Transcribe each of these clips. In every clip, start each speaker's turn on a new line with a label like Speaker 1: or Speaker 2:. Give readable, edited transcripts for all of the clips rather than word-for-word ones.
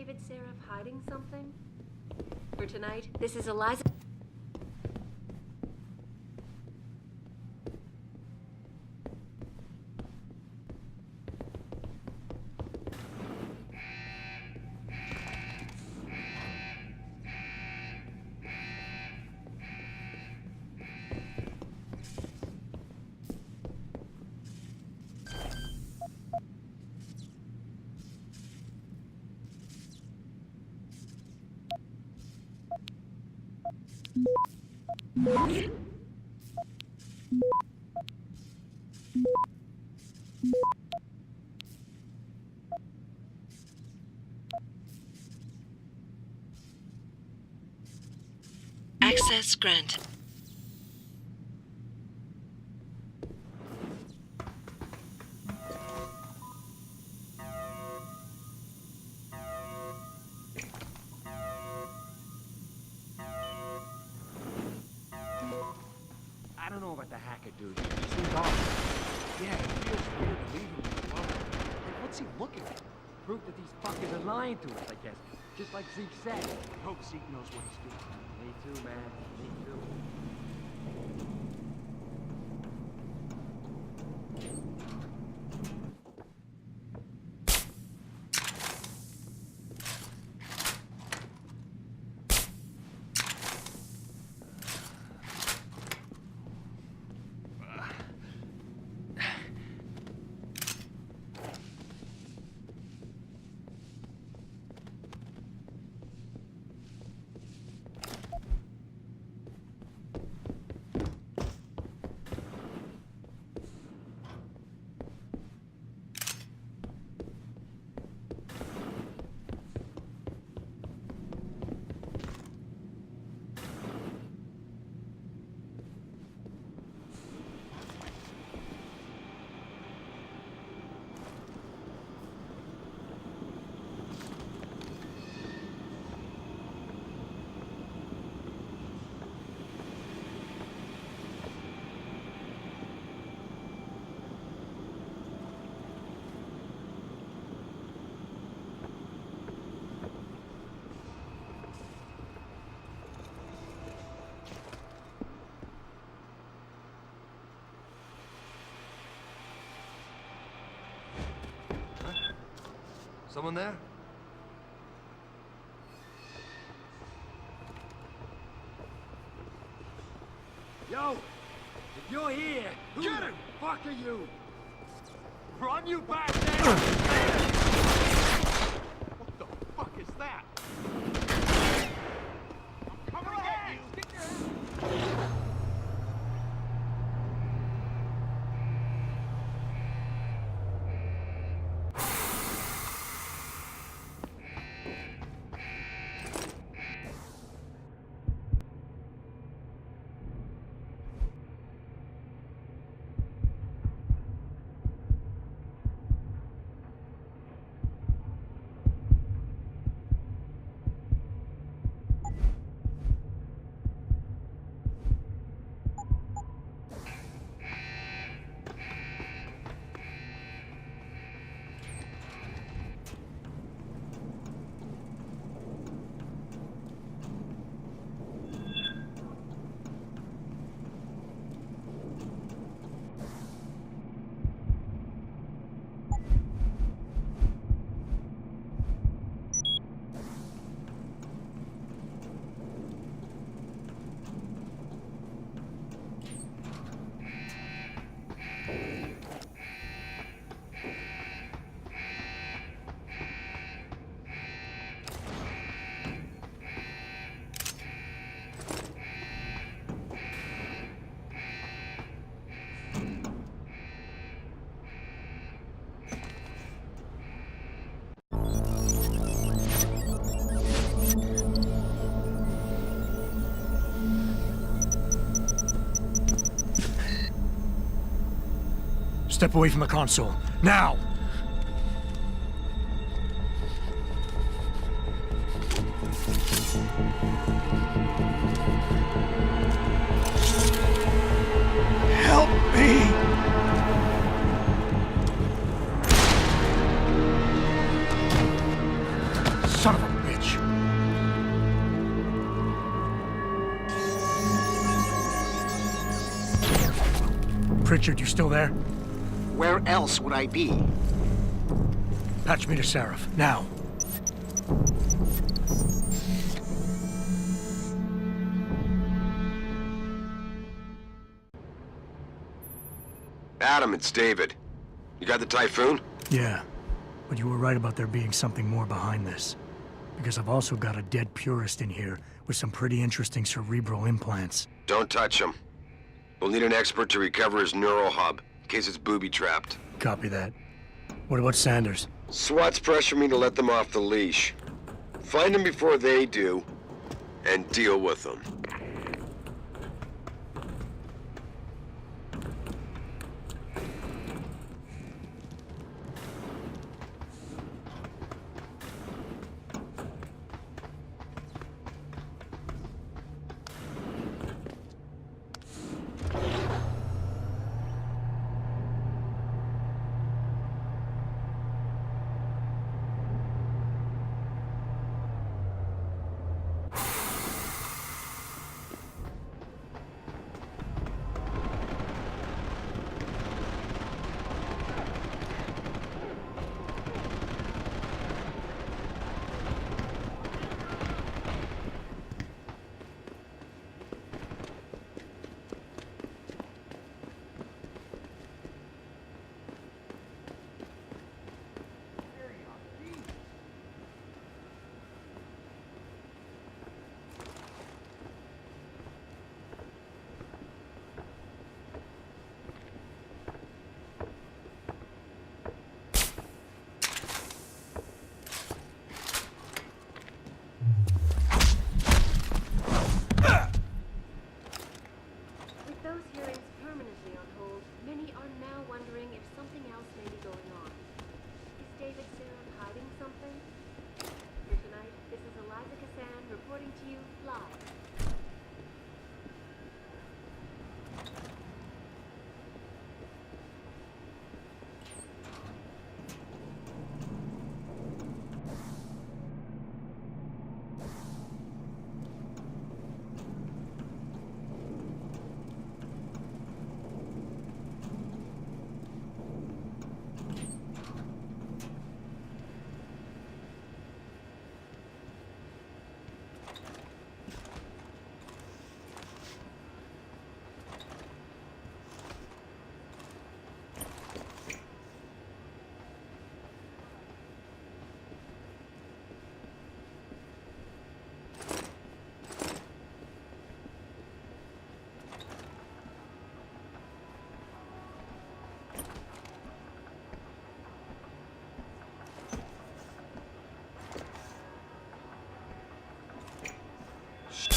Speaker 1: David Seraph hiding something? For tonight, this is Eliza.
Speaker 2: Access granted.
Speaker 3: I don't know about the hacker dude. He seems off. Yeah, it feels weird to leave him alone. Like, what's he looking at? Proof that these fuckers are lying to us, I guess. Just like Zeke said. I hope Zeke knows what he's doing. Me too, man. Me too.
Speaker 4: Someone there?
Speaker 3: Yo! If you're here, who the fuck are you? Run you back there! What the fuck is that? I'm coming at you! Get your hand!
Speaker 5: Step away from the console. Now! Help me! Son of a bitch. Pritchard, you still there?
Speaker 6: Where else would I be?
Speaker 5: Patch me to Seraph, now.
Speaker 4: Adam, it's David. You got the Typhoon?
Speaker 5: Yeah, but you were right about there being something more behind this. Because I've also got a dead purist in here with some pretty interesting cerebral implants.
Speaker 4: Don't touch him. We'll need an expert to recover his neural hub, in case it's booby-trapped.
Speaker 5: Copy that. What about Sanders?
Speaker 4: SWAT's pressure me to let them off the leash. Find them before they do, and deal with them.
Speaker 1: With those hearings permanently on hold, many are now wondering if something else may be going on. Is David Seraph hiding something? For tonight, this is Eliza Cassan reporting to you live.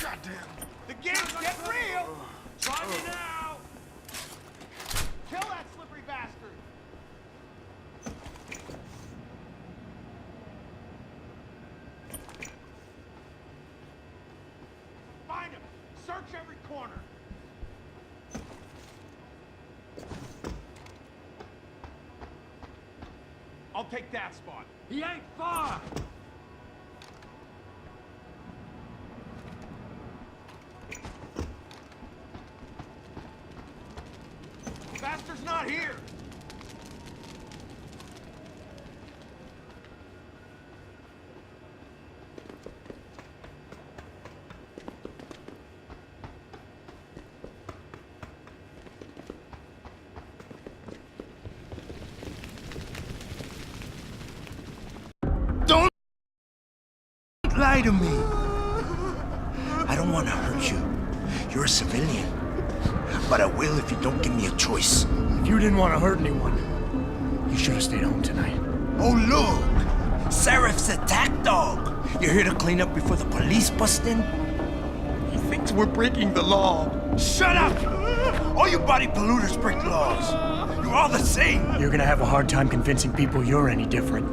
Speaker 7: Goddamn! The game's get real! Try me now! Kill that slippery bastard! Find him! Search every corner! I'll take that spot.
Speaker 3: He ain't far!
Speaker 7: Bastard's not here!
Speaker 5: Don't lie to me. I don't want to hurt you. You're a civilian. But I will if you don't give me a choice. If you didn't want to hurt anyone, you should have stayed home tonight. Oh, look! Seraph's attack dog! You're here to clean up before the police bust in? He thinks we're breaking the law. Shut up! All you body polluters break laws. You're all the same. You're gonna have a hard time convincing people you're any different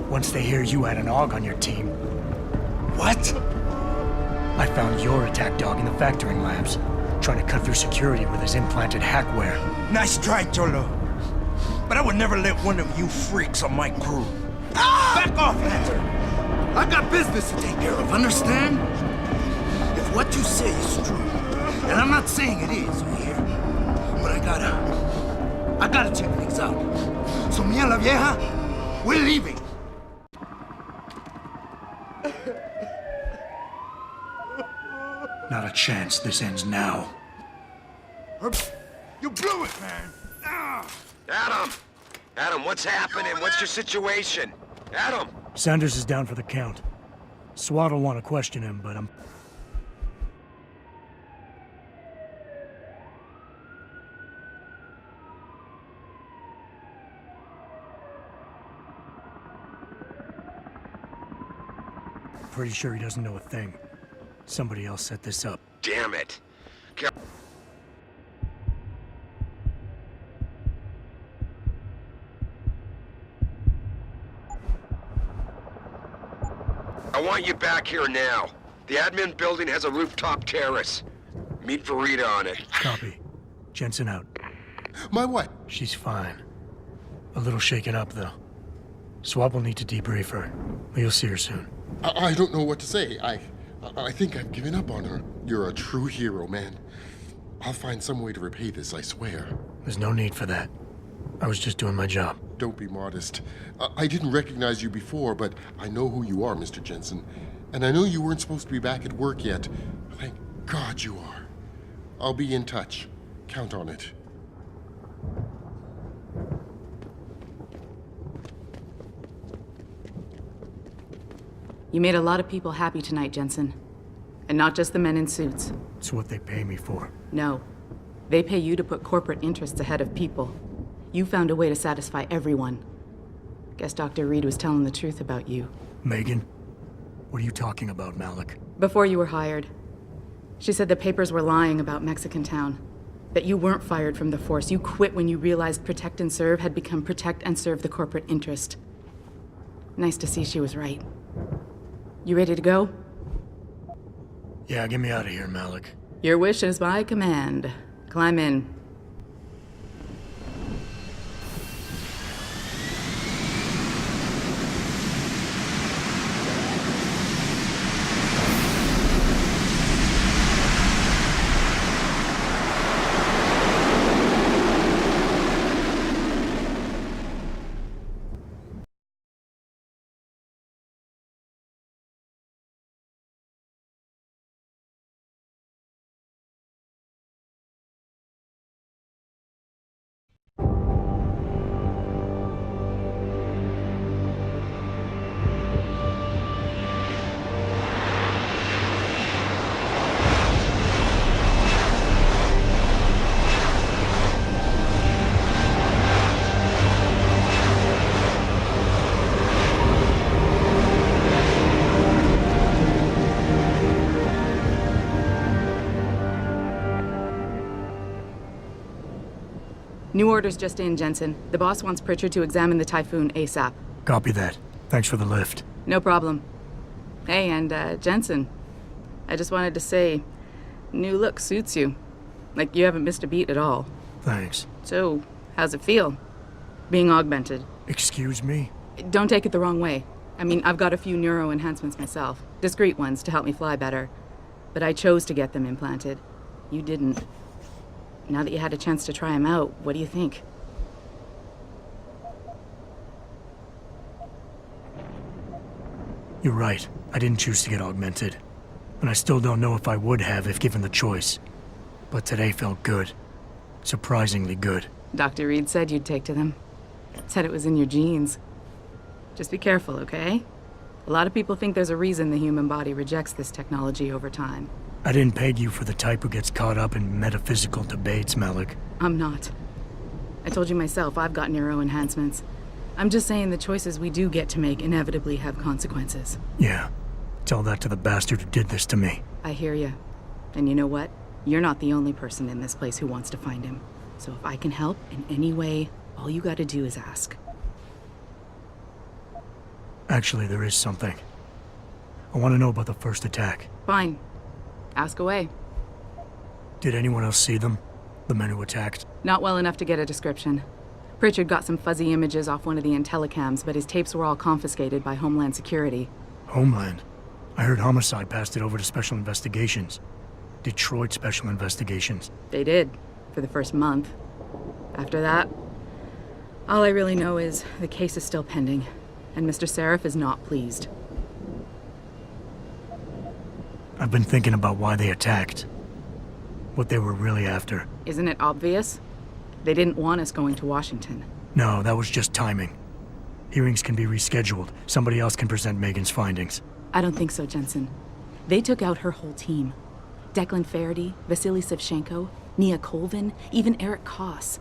Speaker 5: once they hear you had an AUG on your team. What? I found your attack dog in the factoring labs, trying to cut through security with his implanted hackware. Nice try, Cholo. But I would never let one of you freaks on my crew. Ah! Back off, Hunter! I I got business to take care of, understand? If what you say is true, and I'm not saying it is here, but I gotta check things out. So me and la vieja, we're leaving. Not a chance this ends now.
Speaker 7: You blew it, man! Ah!
Speaker 4: Adam! Adam, what's happening? What's your situation? Adam!
Speaker 8: Sanders is down for the count. SWAT will want to question him, but I'm... pretty sure he doesn't know a thing. Somebody else set this up.
Speaker 4: Damn it. I want you back here now. The admin building has a rooftop terrace. Meet Farida on it.
Speaker 8: Copy. Jensen out.
Speaker 9: My what?
Speaker 8: She's fine. A little shaken up, though. SWAT will need to debrief her. But you'll see her soon.
Speaker 9: I don't know what to say. I think I've given up on her. You're a true hero, man. I'll find some way to repay this, I swear.
Speaker 8: There's no need for that. I was just doing my job.
Speaker 9: Don't be modest. I didn't recognize you before, but I know who you are, Mr. Jensen. And I know you weren't supposed to be back at work yet. Thank God you are. I'll be in touch. Count on it.
Speaker 10: You made a lot of people happy tonight, Jensen. And not just the men in suits.
Speaker 8: It's what they pay me for.
Speaker 10: No. They pay you to put corporate interests ahead of people. You found a way to satisfy everyone. Guess Dr. Reed was telling the truth about you.
Speaker 8: Megan? What are you talking about, Malik?
Speaker 10: Before you were hired, she said the papers were lying about Mexican Town. That you weren't fired from the force. You quit when you realized Protect and Serve had become Protect and Serve the corporate interest. Nice to see she was right. You ready to go?
Speaker 8: Yeah, get me out of here, Malik.
Speaker 10: Your wish is my command. Climb in. New orders just in, Jensen. The boss wants Pritchard to examine the Typhoon ASAP.
Speaker 8: Copy that. Thanks for the lift.
Speaker 10: No problem. Hey, and Jensen, I just wanted to say, new look suits you. Like you haven't missed a beat at all.
Speaker 8: Thanks.
Speaker 10: So, how's it feel? Being augmented?
Speaker 8: Excuse me?
Speaker 10: Don't take it the wrong way. I mean, I've got a few neuro enhancements myself. Discreet ones to help me fly better. But I chose to get them implanted. You didn't. Now that you had a chance to try them out, what do you think?
Speaker 8: You're right. I didn't choose to get augmented. And I still don't know if I would have if given the choice. But today felt good. Surprisingly good.
Speaker 10: Dr. Reed said you'd take to them. Said it was in your genes. Just be careful, okay? A lot of people think there's a reason the human body rejects this technology over time.
Speaker 8: I didn't peg you for the type who gets caught up in metaphysical debates, Malik.
Speaker 10: I'm not. I told you myself, I've got neuro enhancements. I'm just saying the choices we do get to make inevitably have consequences.
Speaker 8: Yeah. Tell that to the bastard who did this to me.
Speaker 10: I hear you. And you know what? You're not the only person in this place who wants to find him. So if I can help in any way, all you gotta do is ask.
Speaker 8: Actually, there is something. I want to know about the first attack.
Speaker 10: Fine. Ask away.
Speaker 8: Did anyone else see them? The men who attacked?
Speaker 10: Not well enough to get a description. Pritchard got some fuzzy images off one of the Intellicams, but his tapes were all confiscated by Homeland Security.
Speaker 8: Homeland. I heard Homicide passed it over to Special Investigations. Detroit Special Investigations.
Speaker 10: They did, for the first month. After that, all I really know is the case is still pending, and Mr. Seraph is not pleased.
Speaker 8: I've been thinking about why they attacked. What they were really after.
Speaker 10: Isn't it obvious? They didn't want us going to Washington.
Speaker 8: No, that was just timing. Hearings can be rescheduled. Somebody else can present Megan's findings.
Speaker 10: I don't think so, Jensen. They took out her whole team. Declan Faraday, Vasily Savchenko, Nia Colvin, even Eric Koss.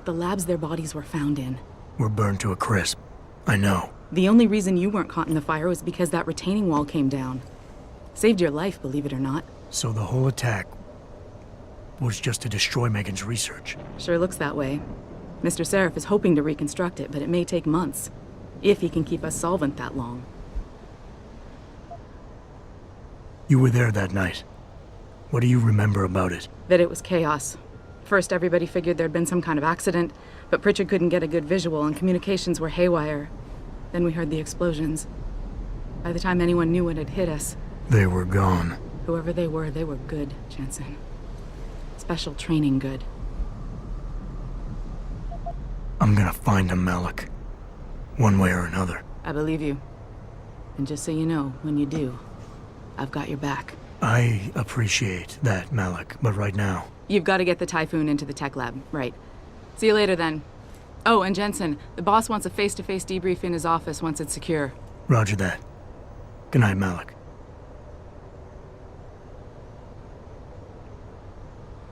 Speaker 10: The labs their bodies were found in.
Speaker 8: We're burned to a crisp. I know.
Speaker 10: The only reason you weren't caught in the fire was because that retaining wall came down. Saved your life, believe it or not.
Speaker 8: So the whole attack was just to destroy Megan's research.
Speaker 10: Sure looks that way. Mr. Seraph is hoping to reconstruct it, but it may take months. If he can keep us solvent that long.
Speaker 8: You were there that night. What do you remember about it?
Speaker 10: That it was chaos. First, everybody figured there'd been some kind of accident, but Pritchard couldn't get a good visual and communications were haywire. Then we heard the explosions. By the time anyone knew what had hit us...
Speaker 8: They were gone.
Speaker 10: Whoever they were good, Jensen. Special training good.
Speaker 8: I'm gonna find them, Malik. One way or another.
Speaker 10: I believe you. And just so you know, when you do, I've got your back.
Speaker 8: I appreciate that, Malik, but right now...
Speaker 10: You've got to get the Typhoon into the tech lab, right. See you later, then. Oh, and Jensen, the boss wants a face-to-face debrief in his office once it's secure.
Speaker 8: Roger that. Good night, Malik.